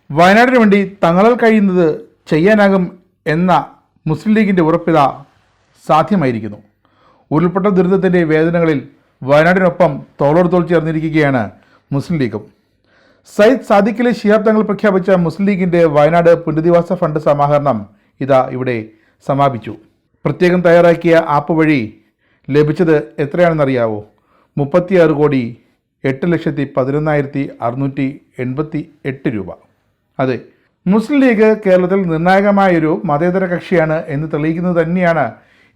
വയനാടിന് വേണ്ടി തങ്ങളാൽ കഴിയുന്നത് ചെയ്യാനാകും എന്ന മുസ്ലിം ലീഗിൻ്റെ ഉറപ്പിത സാധ്യമായിരിക്കുന്നു. ഉരുൾപൊട്ടൽ ദുരിതത്തിൻ്റെ വേദനകളിൽ വയനാടിനൊപ്പം തോളോട് തോൾ ചേർന്നിരിക്കുകയാണ് മുസ്ലിം ലീഗും. സയ്യിദ് സാദിഖലി ശിഹാബ് തങ്ങൾ പ്രഖ്യാപിച്ച മുസ്ലിം ലീഗിൻ്റെ വയനാട് പുനരധിവാസ ഫണ്ട് സമാഹരണം ഇതാ ഇവിടെ സമാപിച്ചു. പ്രത്യേകം തയ്യാറാക്കിയ ആപ്പ് വഴി ലഭിച്ചത് എത്രയാണെന്നറിയാവോ? 36,08,11,688 രൂപ. അതെ, മുസ്ലിം ലീഗ് കേരളത്തിൽ നിർണായകമായൊരു മതേതര കക്ഷിയാണ് എന്ന് തെളിയിക്കുന്നത് തന്നെയാണ്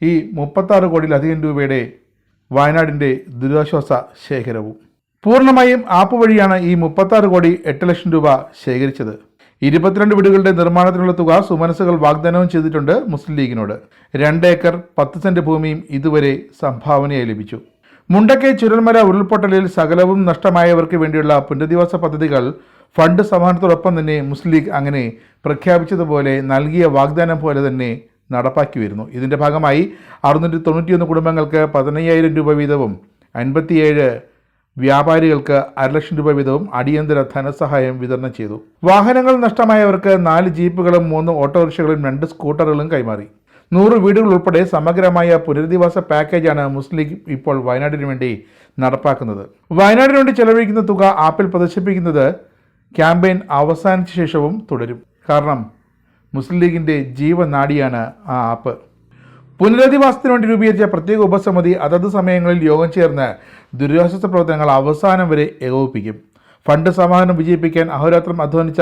ഈ 36 കോടിയിലധികം രൂപയുടെ വയനാടിൻ്റെ ദുരിതാശ്വാസ ശേഖരവും. പൂർണ്ണമായും ആപ്പ് വഴിയാണ് ഈ 36,08,00,000 രൂപ ശേഖരിച്ചത്. 22 വീടുകളുടെ നിർമ്മാണത്തിനുള്ള തുക സുമനസ്സുകൾ വാഗ്ദാനവും ചെയ്തിട്ടുണ്ട് മുസ്ലിം ലീഗിനോട്. 2 ഏക്കർ 10 സെന്റ് ഭൂമിയും ഇതുവരെ സംഭാവനയായി ലഭിച്ചു. മുണ്ടക്കൈ ചുരൽമല ഉരുൾപൊട്ടലിൽ സകലവും നഷ്ടമായവർക്ക് വേണ്ടിയുള്ള പുനരധിവാസ പദ്ധതികൾ ഫണ്ട് സമാഹരണത്തോടൊപ്പം തന്നെ മുസ്ലിം ലീഗ് അങ്ങനെ പ്രഖ്യാപിച്ചതുപോലെ നൽകിയ വാഗ്ദാനം പോലെ തന്നെ നടപ്പാക്കി വരുന്നു. ഇതിൻ്റെ ഭാഗമായി 691 കുടുംബങ്ങൾക്ക് 15,000 രൂപ വീതവും 57 വ്യാപാരികൾക്ക് 1,00,000 രൂപ വീതവും അടിയന്തര ധനസഹായം വിതരണം ചെയ്തു. വാഹനങ്ങൾ നഷ്ടമായവർക്ക് 4 ജീപ്പുകളും 3 ഓട്ടോറിക്ഷകളും 2 സ്കൂട്ടറുകളും കൈമാറി. 100 വീടുകൾ ഉൾപ്പെടെ സമഗ്രമായ പുനരധിവാസ പാക്കേജാണ് മുസ്ലിം ലീഗ് ഇപ്പോൾ വയനാടിന് വേണ്ടി നടപ്പാക്കുന്നത്. വയനാടിന് വേണ്ടി ചെലവഴിക്കുന്ന തുക ആപ്പിൽ പ്രദർശിപ്പിക്കുന്നത് ക്യാമ്പയിൻ അവസാനിച്ച ശേഷവും തുടരും. കാരണം മുസ്ലിം ലീഗിൻ്റെ ജീവനാഡിയാണ് ആ ആപ്പ്. പുനരധിവാസത്തിന് വേണ്ടി രൂപീകരിച്ച പ്രത്യേക ഉപസമിതി അതത് സമയങ്ങളിൽ യോഗം ചേർന്ന് ദുരിതാശ്വാസ പ്രവർത്തനങ്ങൾ അവസാനം വരെ ഏകോപിപ്പിക്കും. ഫണ്ട് സമാഹരണം വിജയിപ്പിക്കാൻ അഹോരാത്രം അധ്വാനിച്ച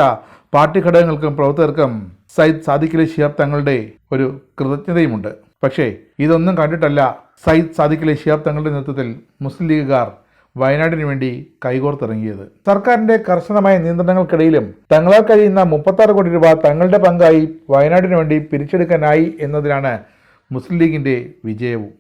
പാർട്ടി ഘടകങ്ങൾക്കും പ്രവർത്തകർക്കും സയ്യിദ് സാദിഖലി ശിഹാബ് തങ്ങളുടെ ഒരു കൃതജ്ഞതയുമുണ്ട്. പക്ഷേ ഇതൊന്നും കണ്ടിട്ടല്ല സയ്യിദ് സാദിഖലി ശിഹാബ് തങ്ങളുടെ നേതൃത്വത്തിൽ മുസ്ലിം ലീഗുകാർ വയനാടിന് വേണ്ടി കൈകോർത്തിറങ്ങിയത്. സർക്കാരിൻ്റെ കർശനമായ നിയന്ത്രണങ്ങൾക്കിടയിലും തങ്ങളാൽ കഴിയുന്ന 36 കോടി രൂപ തങ്ങളുടെ പങ്കായി വയനാടിന് വേണ്ടി പിരിച്ചെടുക്കാനായി എന്നതിലാണ് മുസ്ലിം ലീഗിൻ്റെ വിജയവും.